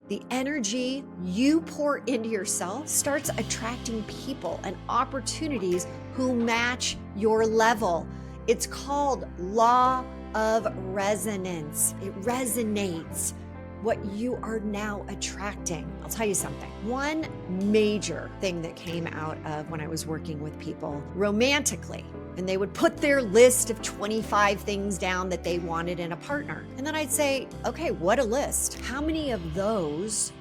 The energy you pour into yourself starts attracting people and opportunities who match your level. It's called law of resonance. It resonates what you are now attracting. I'll tell you something. One major thing that came out of when I was working with people romantically, and they would put their list of 25 things down that they wanted in a partner. And then I'd say, okay, what a list. How many of those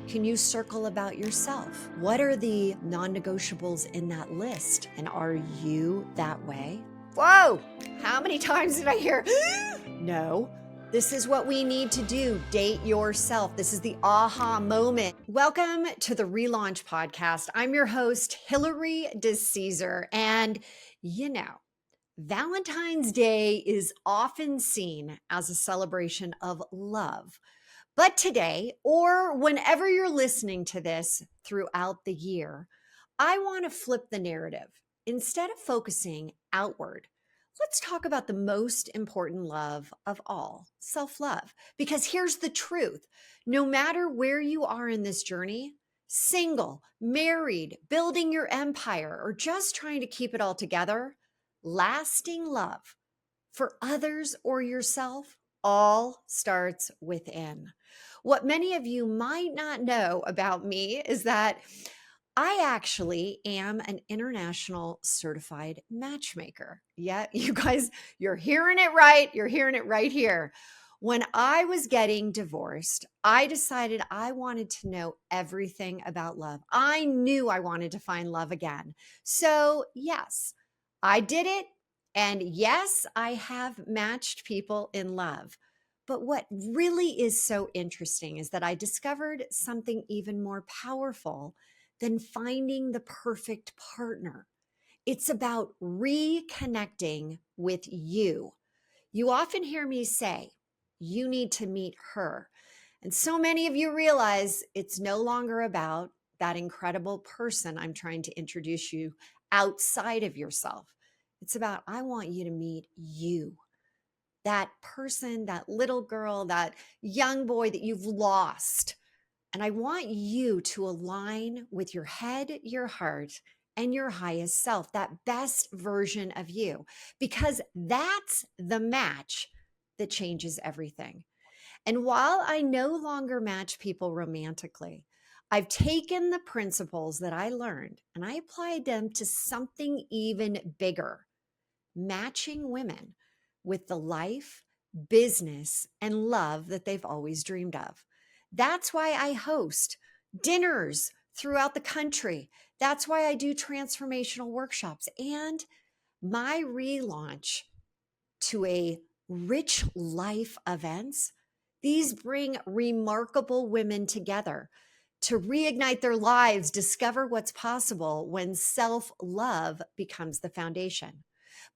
can you circle about yourself? What are the non-negotiables in that list? And are you that way? Whoa, how many times did I hear, no, this is what we need to do. Date yourself. This is the aha moment. Welcome to the ReLaunch podcast. I'm your host, Hilary DeCesare. And you know, Valentine's Day is often seen as a celebration of love. But today, or whenever you're listening to this throughout the year, I want to flip the narrative. Instead of focusing outward, let's talk about the most important love of all, self-love. Because here's the truth. No matter where you are in this journey, single, married, building your empire, or just trying to keep it all together, lasting love for others or yourself all starts within. What many of you might not know about me is that I actually am an international certified matchmaker. Yeah, you guys, you're hearing it right. You're hearing it right here. When I was getting divorced, I decided I wanted to know everything about love. I knew I wanted to find love again. So yes, I did it. And yes, I have matched people in love. But what really is so interesting is that I discovered something even more powerful than finding the perfect partner. It's about reconnecting with you. You often hear me say, you need to meet her. And so many of you realize it's no longer about that incredible person I'm trying to introduce you outside of yourself. It's about, I want you to meet you. That person, that little girl, that young boy that you've lost. And I want you to align with your head, your heart, and your highest self, that best version of you, because that's the match that changes everything. And while I no longer match people romantically, I've taken the principles that I learned and I applied them to something even bigger, matching women with the life, business, and love that they've always dreamed of. That's why I host dinners throughout the country. That's why I do transformational workshops and my relaunch to a rich life events. These bring remarkable women together to reignite their lives, discover what's possible when self-love becomes the foundation.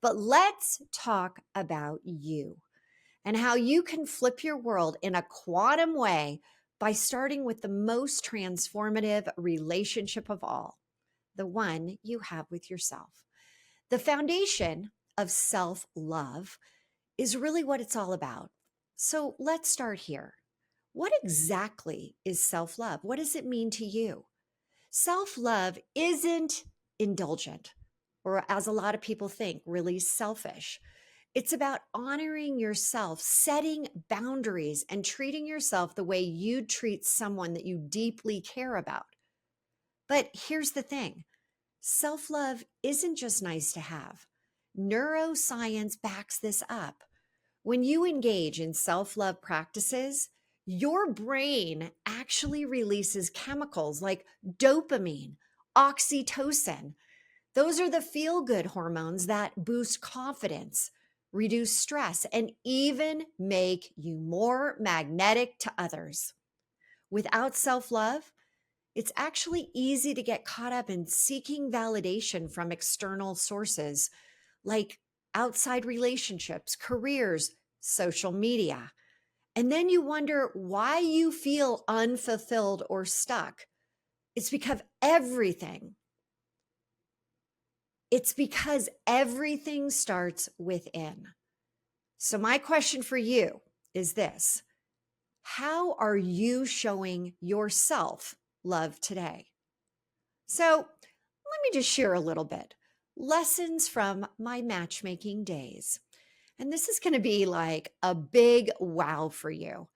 But let's talk about you and how you can flip your world in a quantum way by starting with the most transformative relationship of all, the one you have with yourself. The foundation of self-love is really what it's all about. So let's start here. What exactly is self-love? What does it mean to you? Self-love isn't indulgent, or as a lot of people think, really selfish. It's about honoring yourself, setting boundaries, and treating yourself the way you'd treat someone that you deeply care about. But here's the thing. Self-love isn't just nice to have. Neuroscience backs this up. When you engage in self-love practices, your brain actually releases chemicals like dopamine, oxytocin. Those are the feel-good hormones that boost confidence, reduce stress, and even make you more magnetic to others. Without self-love, it's actually easy to get caught up in seeking validation from external sources like outside relationships, careers, social media. And then you wonder why you feel unfulfilled or stuck. It's because everything starts within. So my question for you is this. How are you showing yourself love today? So let me just share a little bit. Lessons from my matchmaking days. And this is going to be like a big wow for you,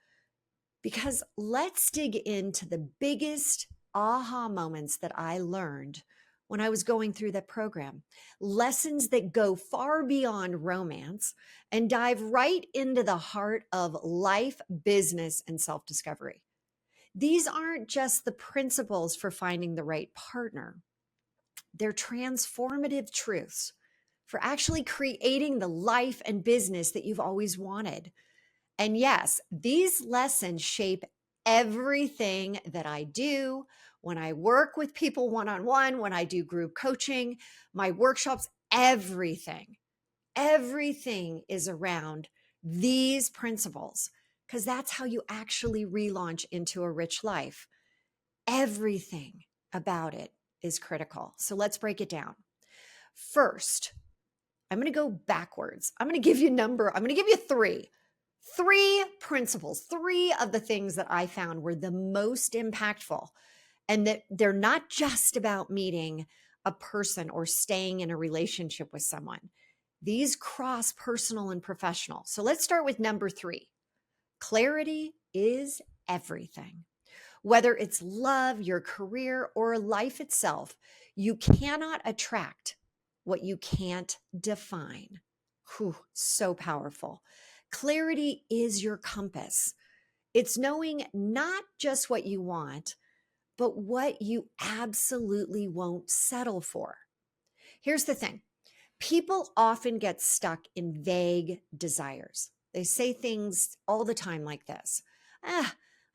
because let's dig into the biggest aha moments that I learned when I was going through that program. Lessons that go far beyond romance and dive right into the heart of life, business, and self discovery. These aren't just the principles for finding the right partner, they're transformative truths for actually creating the life and business that you've always wanted. And yes, these lessons shape everything that I do when I work with people one on one, when I do group coaching, my workshops, everything is around these principles, because that's how you actually relaunch into a rich life. Everything about it is critical. So let's break it down. First, I'm going to go backwards. I'm going to give you three principles, three of the things that I found were the most impactful, and that they're not just about meeting a person or staying in a relationship with someone. These cross personal and professional. So let's start with number 3. Clarity is everything. Whether it's love, your career, or life itself, you cannot attract what you can't define. Whew, so powerful. Clarity is your compass. It's knowing not just what you want, but what you absolutely won't settle for. Here's the thing. People often get stuck in vague desires. They say things all the time like this. I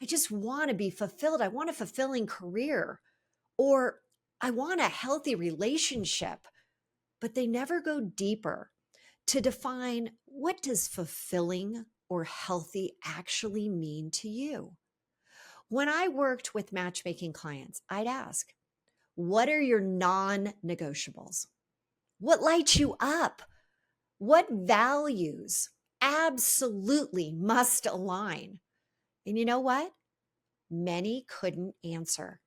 just want to be fulfilled. I want a fulfilling career, or I want a healthy relationship, but they never go deeper to define, what does fulfilling or healthy actually mean to you? When I worked with matchmaking clients, I'd ask, what are your non-negotiables? What lights you up? What values absolutely must align? And you know what? Many couldn't answer.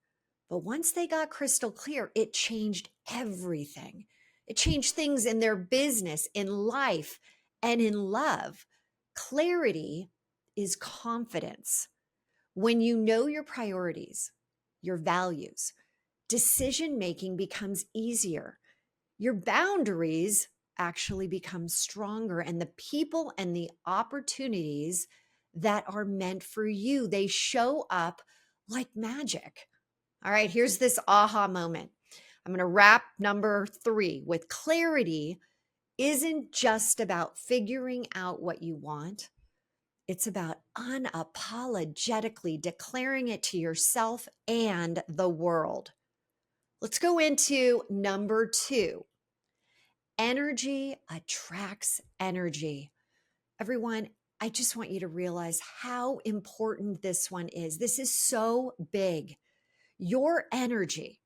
But once they got crystal clear, it changed everything. It changed things in their business, in life, and in love. Clarity is confidence. When you know your priorities, your values, decision making becomes easier. Your boundaries actually become stronger, and the people and the opportunities that are meant for you, they show up like magic. All right, here's this aha moment. I'm going to wrap number 3 with clarity isn't just about figuring out what you want. It's about unapologetically declaring it to yourself and the world. Let's go into number 2. Energy attracts energy. Everyone, I just want you to realize how important this one is. This is so big. Your energy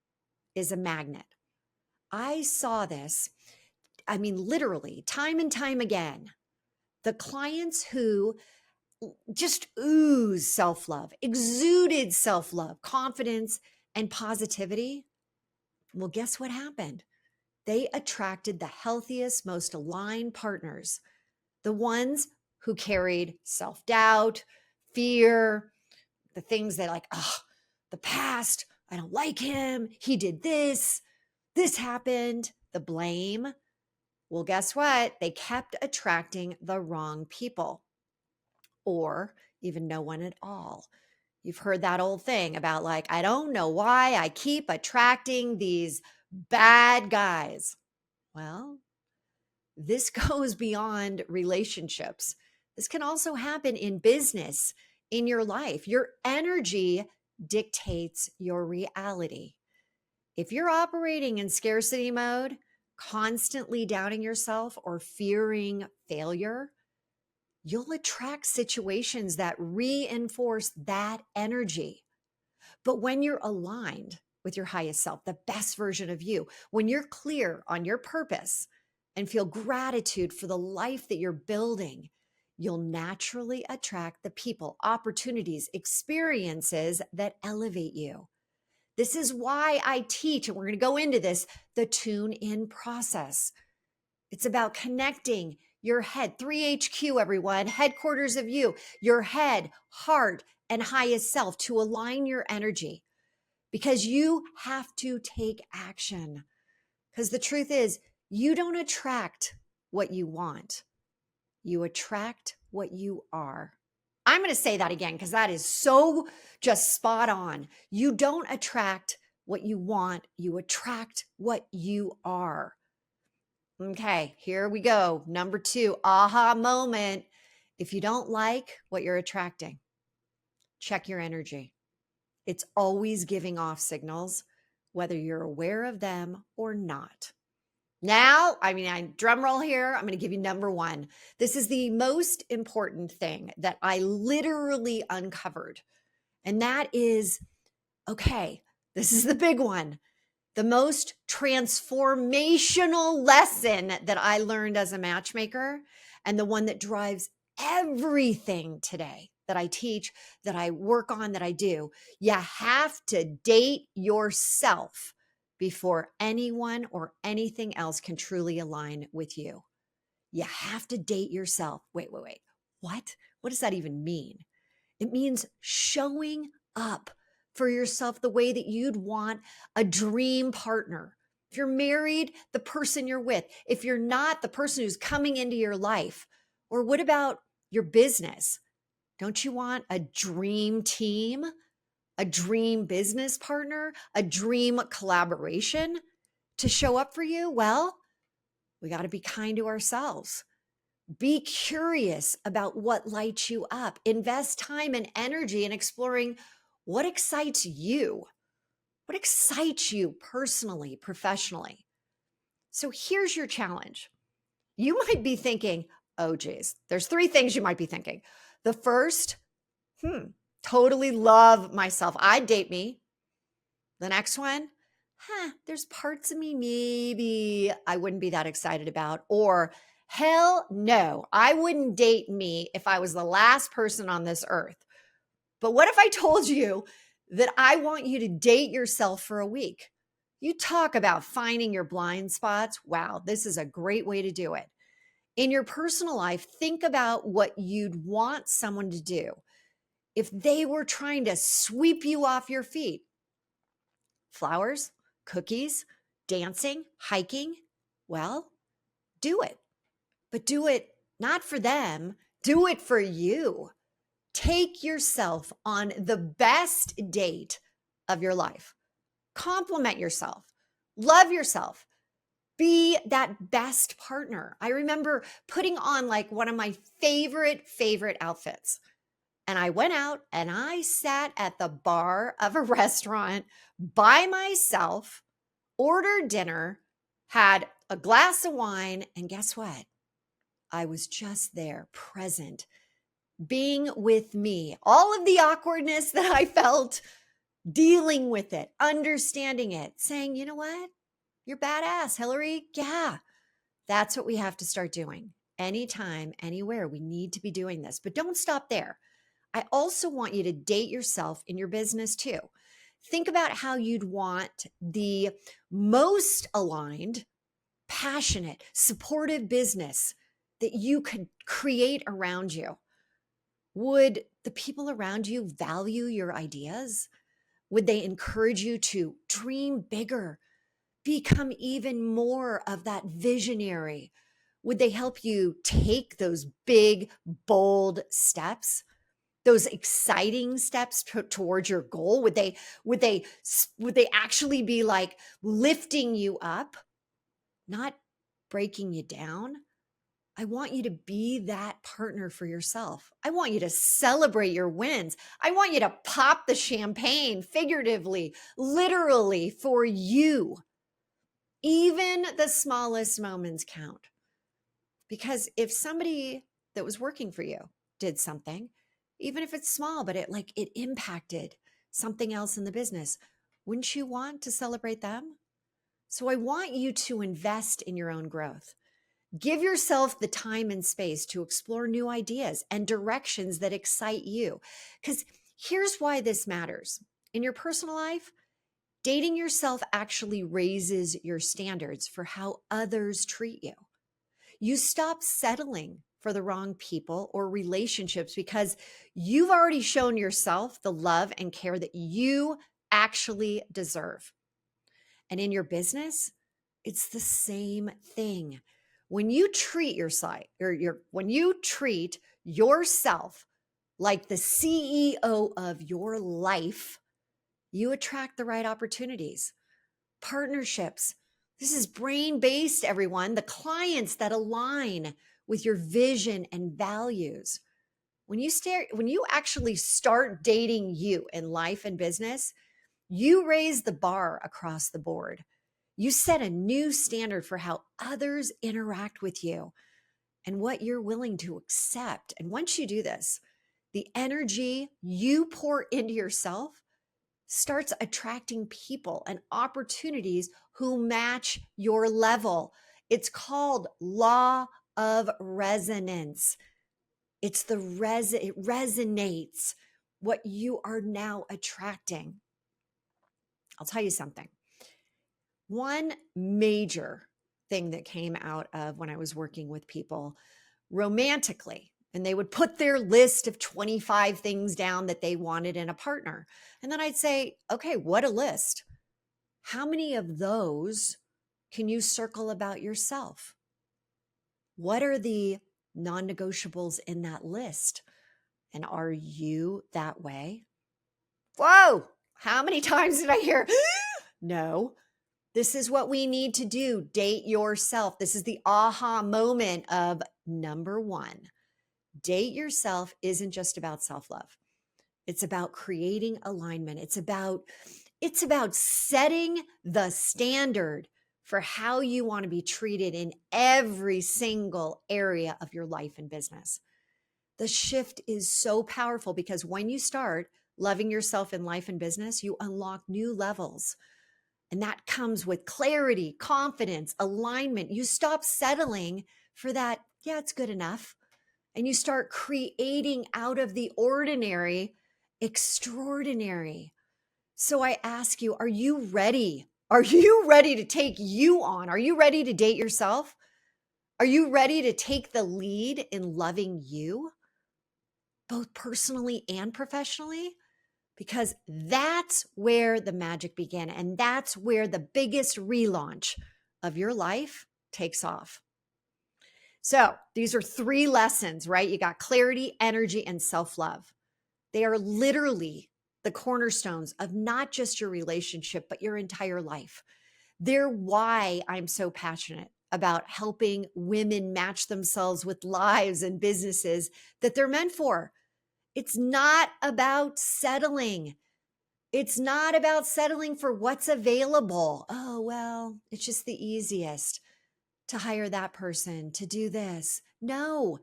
is a magnet. I saw this, literally, time and time again. The clients who just ooze self-love, exuded self-love, confidence, and positivity. Well, guess what happened? They attracted the healthiest, most aligned partners, the ones who carried self-doubt, fear, the things that the past, I don't like him, he did this happened, the blame. Well, guess what? They kept attracting the wrong people, or even no one at all. You've heard that old thing about I don't know why I keep attracting these bad guys. Well, this goes beyond relationships. This can also happen in business, in your life. Your energy dictates your reality. If you're operating in scarcity mode, constantly doubting yourself or fearing failure, you'll attract situations that reinforce that energy. But when you're aligned with your highest self, the best version of you, when you're clear on your purpose and feel gratitude for the life that you're building, you'll naturally attract the people, opportunities, experiences that elevate you. This is why I teach, and we're going to go into this, the tune in process. It's about connecting your head, 3HQ, everyone, headquarters of you, your head, heart, and highest self to align your energy, because you have to take action. Because the truth is, you don't attract what you want. You attract what you are. I'm going to say that again because that is so just spot on. You don't attract what you want. You attract what you are. Okay, here we go. Number 2, aha moment. If you don't like what you're attracting, check your energy. It's always giving off signals, whether you're aware of them or not. Now, drum roll here. I'm going to give you number 1. This is the most important thing that I literally uncovered. And that is, okay, this is the big one. The most transformational lesson that I learned as a matchmaker, and the one that drives everything today that I teach, that I work on, that I do. You have to date yourself before anyone or anything else can truly align with you. You have to date yourself. Wait. What? What does that even mean? It means showing up for yourself the way that you'd want a dream partner. If you're married, the person you're with. If you're not, the person who's coming into your life. Or what about your business? Don't you want a dream team, a dream business partner, a dream collaboration to show up for you? Well, we got to be kind to ourselves. Be curious about what lights you up. Invest time and energy in exploring what excites you. What excites you personally, professionally? So here's your challenge. You might be thinking, oh, geez, there's 3 things you might be thinking. The first, totally love myself. I'd date me. The next one, there's parts of me maybe I wouldn't be that excited about. Or, hell no, I wouldn't date me if I was the last person on this earth. But what if I told you that I want you to date yourself for a week? You talk about finding your blind spots. Wow, this is a great way to do it. In your personal life, think about what you'd want someone to do if they were trying to sweep you off your feet. Flowers, cookies, dancing, hiking. Well, do it. But do it not for them. Do it for you. Take yourself on the best date of your life. Compliment yourself. Love yourself. Be that best partner. I remember putting on like one of my favorite outfits. And I went out and I sat at the bar of a restaurant by myself, ordered dinner, had a glass of wine, and guess what? I was just there, present, being with me. All of the awkwardness that I felt, dealing with it, understanding it, saying, you know what? You're badass, Hilary. Yeah, that's what we have to start doing. Anytime, anywhere, we need to be doing this. But don't stop there. I also want you to date yourself in your business too. Think about how you'd want the most aligned, passionate, supportive business that you could create around you. Would the people around you value your ideas? Would they encourage you to dream bigger, become even more of that visionary? Would they help you take those big, bold steps? Those exciting steps towards your goal? Would they actually be like lifting you up, not breaking you down? I want you to be that partner for yourself. I want you to celebrate your wins. I want you to pop the champagne, figuratively, literally, for you. Even the smallest moments count. Because if somebody that was working for you did something, even if it's small, but it impacted something else in the business, wouldn't you want to celebrate them? So I want you to invest in your own growth. Give yourself the time and space to explore new ideas and directions that excite you. Because here's why this matters. In your personal life, dating yourself actually raises your standards for how others treat you. You stop settling for the wrong people or relationships because you've already shown yourself the love and care that you actually deserve. And in your business, it's the same thing. When you treat when you treat yourself like the CEO of your life, you attract the right opportunities, partnerships. This is brain-based, everyone. The clients that align with your vision and values. When you actually start dating you in life and business, you raise the bar across the board. You set a new standard for how others interact with you and what you're willing to accept. And once you do this, the energy you pour into yourself starts attracting people and opportunities who match your level. It's called law of resonance. It resonates what you are now attracting. I'll tell you something. One major thing that came out of when I was working with people romantically, and they would put their list of 25 things down that they wanted in a partner. And then I'd say, okay, what a list. How many of those can you circle about yourself? What are the non-negotiables in that list? And are you that way? Whoa, how many times did I hear, no? This is what we need to do. Date yourself. This is the aha moment of number one. Date yourself isn't just about self-love. It's about creating alignment. It's about setting the standard for how you want to be treated in every single area of your life and business. The shift is so powerful because when you start loving yourself in life and business, you unlock new levels. And that comes with clarity, confidence, alignment. You stop settling for that, yeah, it's good enough. And you start creating out of the ordinary, extraordinary. So I ask you, are you ready? Are you ready to take you on? Are you ready to date yourself? Are you ready to take the lead in loving you, both personally and professionally? Because that's where the magic began. And that's where the biggest relaunch of your life takes off. So these are 3 lessons, right? You got clarity, energy, and self-love. They are literally the cornerstones of not just your relationship, but your entire life. They're why I'm so passionate about helping women match themselves with lives and businesses that they're meant for. It's not about settling. It's not about settling for what's available. Oh, well, it's just the easiest to hire that person to do this. No,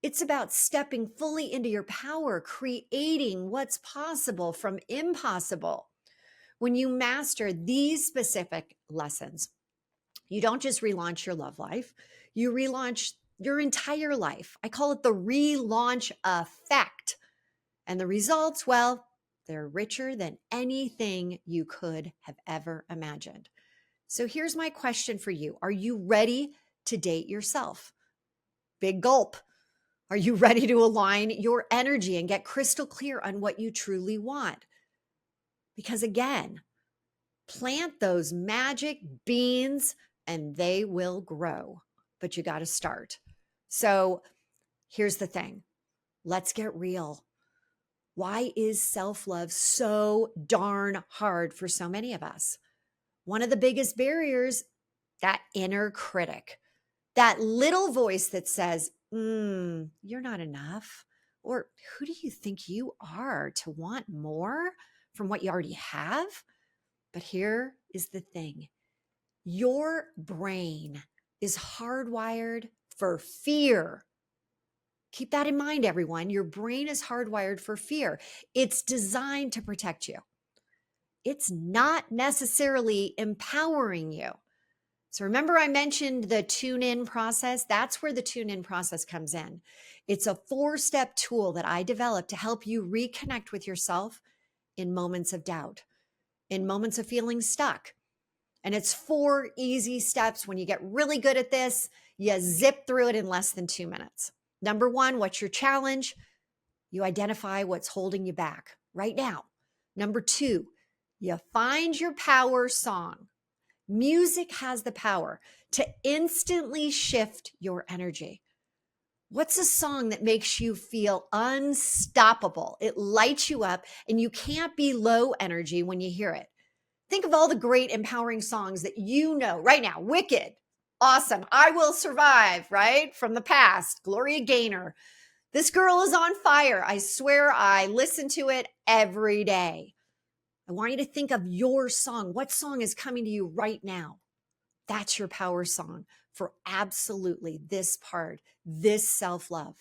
it's about stepping fully into your power, creating what's possible from impossible. When you master these specific lessons, you don't just relaunch your love life, you relaunch your entire life. I call it the relaunch effect. And the results, well, they're richer than anything you could have ever imagined. So here's my question for you. Are you ready to date yourself? Big gulp. Are you ready to align your energy and get crystal clear on what you truly want? Because again, plant those magic beans and they will grow, but you got to start. So here's the thing. Let's get real. Why is self-love so darn hard for so many of us? One of the biggest barriers, that inner critic, that little voice that says, you're not enough. Or who do you think you are to want more from what you already have? But here is the thing. Your brain is hardwired for fear. Keep that in mind, everyone. Your brain is hardwired for fear. It's designed to protect you. It's not necessarily empowering you. So remember I mentioned the tune-in process? That's where the tune-in process comes in. It's a 4-step tool that I developed to help you reconnect with yourself in moments of doubt, in moments of feeling stuck. And it's 4 easy steps. When you get really good at this, you zip through it in less than 2 minutes. Number 1, what's your challenge? You identify what's holding you back right now. Number 2, you find your power song. Music has the power to instantly shift your energy. What's a song that makes you feel unstoppable? It lights you up and you can't be low energy when you hear it. Think of all the great empowering songs that you know right now. Wicked, awesome, I Will Survive, right? From the past, Gloria Gaynor. This Girl Is on Fire. I swear I listen to it every day. I want you to think of your song. What song is coming to you right now? That's your power song for absolutely this part, this self-love.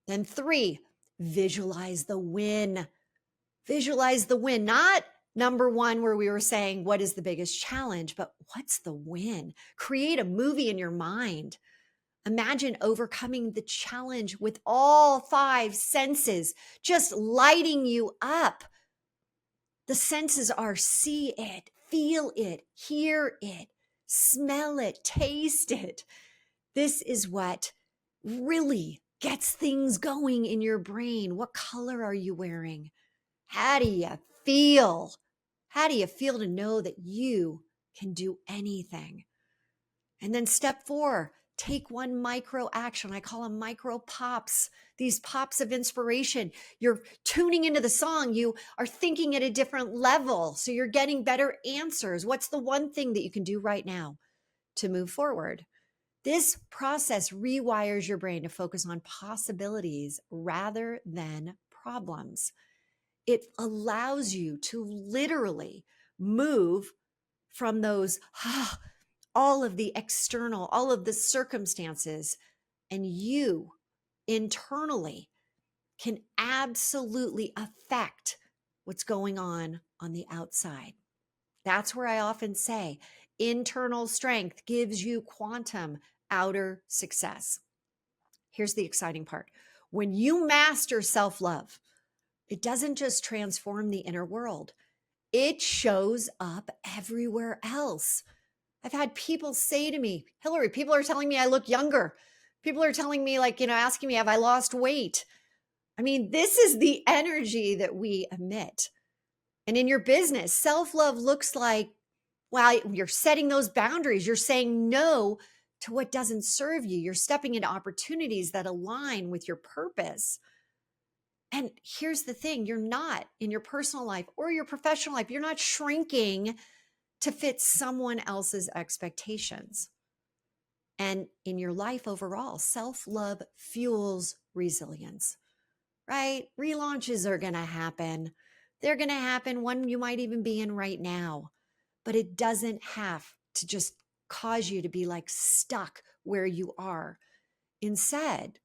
Then 3, visualize the win. Visualize the win, not number 1 where we were saying, what is the biggest challenge, but what's the win? Create a movie in your mind. Imagine overcoming the challenge with all 5 senses, just lighting you up. The senses are see it, feel it, hear it, smell it, taste it. This is what really gets things going in your brain. What color are you wearing? How do you feel? How do you feel to know that you can do anything? And then step 4, take 1 micro action. I call them micro pops, these pops of inspiration. You're tuning into the song. You are thinking at a different level. So you're getting better answers. What's the one thing that you can do right now to move forward? This process rewires your brain to focus on possibilities rather than problems. It allows you to literally move from those, all of the external, all of the circumstances, and you internally can absolutely affect what's going on the outside. That's where I often say internal strength gives you quantum outer success. Here's the exciting part. When you master self-love, it doesn't just transform the inner world. It shows up everywhere else. I've had people say to me, Hilary, people are telling me I look younger. People are telling me, like, asking me, have I lost weight? I mean, this is the energy that we emit. And in your business, self-love looks like, well, you're setting those boundaries. You're saying no to what doesn't serve you. You're stepping into opportunities that align with your purpose. And here's the thing, you're not in your personal life or your professional life, you're not shrinking to fit someone else's expectations. And in your life overall, self-love fuels resilience, right? Relaunches are going to happen. They're going to happen, one you might even be in right now, but it doesn't have to just cause you to be like stuck where you are. Instead,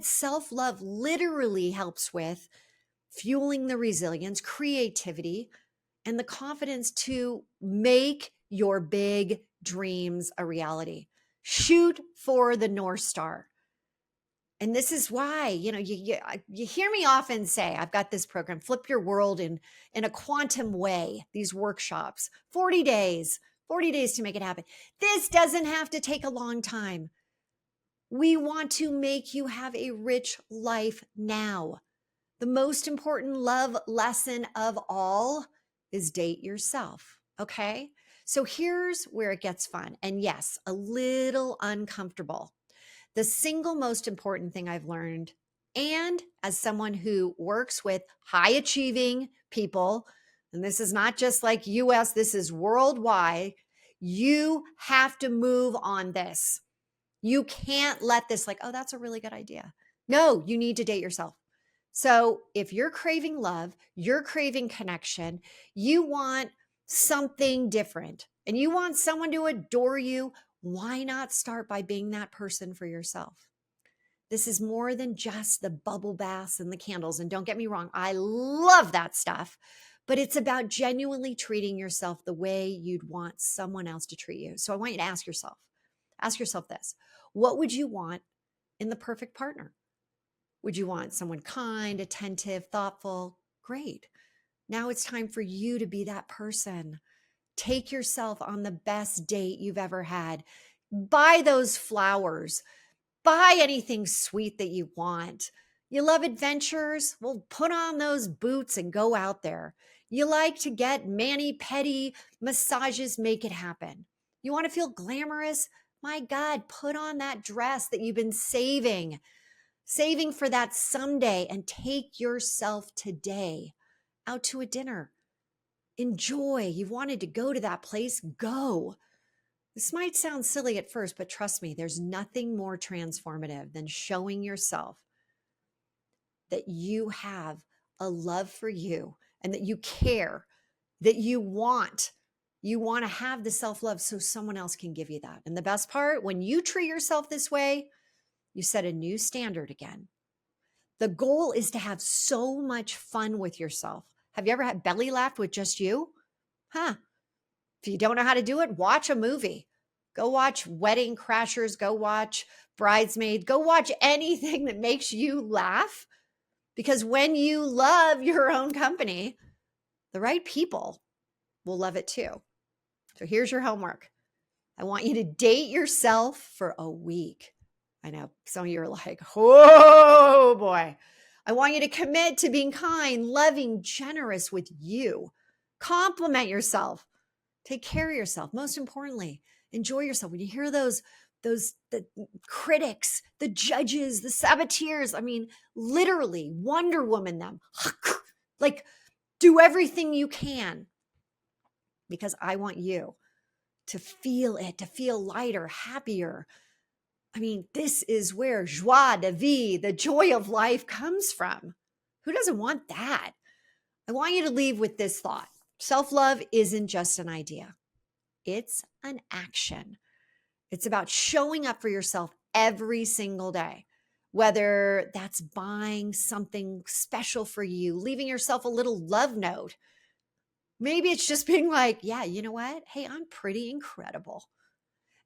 self-love literally helps with fueling the resilience, creativity, and the confidence to make your big dreams a reality. Shoot for the North Star. And this is why, you hear me often say, I've got this program, Flip Your World in a quantum way, these workshops, 40 days to make it happen. This doesn't have to take a long time. We want to make you have a rich life now. The most important love lesson of all is date yourself, okay? So here's where it gets fun. And yes, a little uncomfortable. The single most important thing I've learned, and as someone who works with high achieving people, and this is not just like US, this is worldwide, you have to move on this. You can't let this like, oh, that's a really good idea. No, you need to date yourself. So if you're craving love, you're craving connection, you want something different, and you want someone to adore you, why not start by being that person for yourself? This is more than just the bubble baths and the candles. And don't get me wrong, I love that stuff. but it's about genuinely treating yourself the way you'd want someone else to treat you. So I want you to ask yourself this. What would you want in the perfect partner? Would you want someone kind, attentive, thoughtful? Great. Now it's time for you to be that person. Take yourself on the best date you've ever had. Buy those flowers. Buy anything sweet that you want. You love adventures? Well, put on those boots and go out there. You like to get mani-pedi massages? Make it happen. You want to feel glamorous? My God, put on that dress that you've been saving for that someday, and take yourself today out to a dinner. Enjoy. You wanted to go to that place? Go. This might sound silly at first, but trust me, there's nothing more transformative than showing yourself that you have a love for you and that you care, that you want to have the self-love so someone else can give you that. And the best part, when you treat yourself this way, you set a new standard again. The goal is to have so much fun with yourself. Have you ever had belly laugh with just you? If you don't know how to do it, watch a movie. Go watch Wedding Crashers. Go watch Bridesmaid. Go watch anything that makes you laugh. Because when you love your own company, the right people will love it too. So here's your homework. I want you to date yourself for a week. I know some of you are like, oh boy. I want you to commit to being kind, loving, generous with you. Compliment yourself. Take care of yourself. Most importantly, enjoy yourself. When you hear the critics, the judges, the saboteurs, I mean, literally Wonder Woman them. Like, do everything you can, because I want you to feel it, to feel lighter, happier. I mean, this is where joie de vivre, the joy of life, comes from. Who doesn't want that? I want you to leave with this thought. Self-love isn't just an idea. It's an action. It's about showing up for yourself every single day, whether that's buying something special for you, leaving yourself a little love note. Maybe it's just being like, yeah, you know what? Hey, I'm pretty incredible.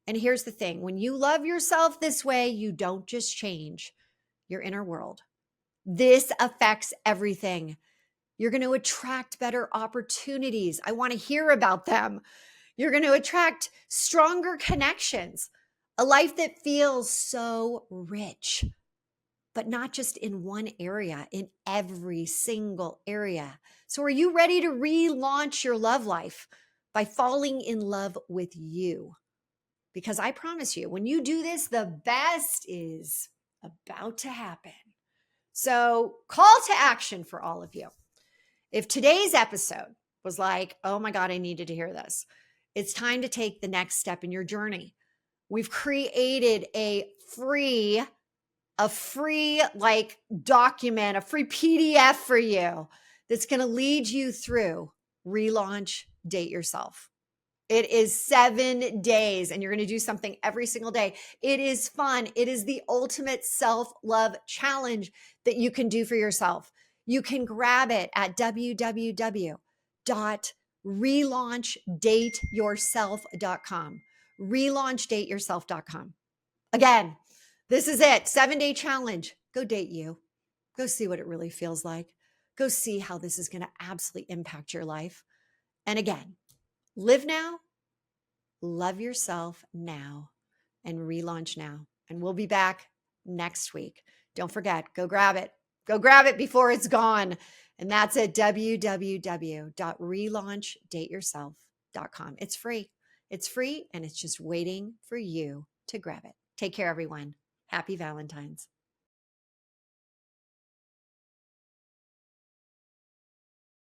And here's the thing. When you love yourself this way, you don't just change your inner world. This affects everything. You're going to attract better opportunities. I want to hear about them. You're going to attract stronger connections, a life that feels so rich, but not just in one area, in every single area. So are you ready to relaunch your love life by falling in love with you? Because I promise you, when you do this, the best is about to happen. So call to action for all of you. If today's episode was like, oh my God, I needed to hear this, it's time to take the next step in your journey. We've created a free like document, a free PDF for you that's going to lead you through ReLaunch Date Yourself. It is 7 days and you're going to do something every single day. It is fun. It is the ultimate self-love challenge that you can do for yourself. You can grab it at www.relaunchdateyourself.com. Relaunchdateyourself.com. Again, this is it. 7-day challenge. Go date you. Go see what it really feels like. Go see how this is going to absolutely impact your life. And again, live now, love yourself now, and relaunch now. And we'll be back next week. Don't forget, go grab it. Go grab it before it's gone. And that's at www.relaunchdateyourself.com. It's free. It's free, and it's just waiting for you to grab it. Take care, everyone. Happy Valentine's.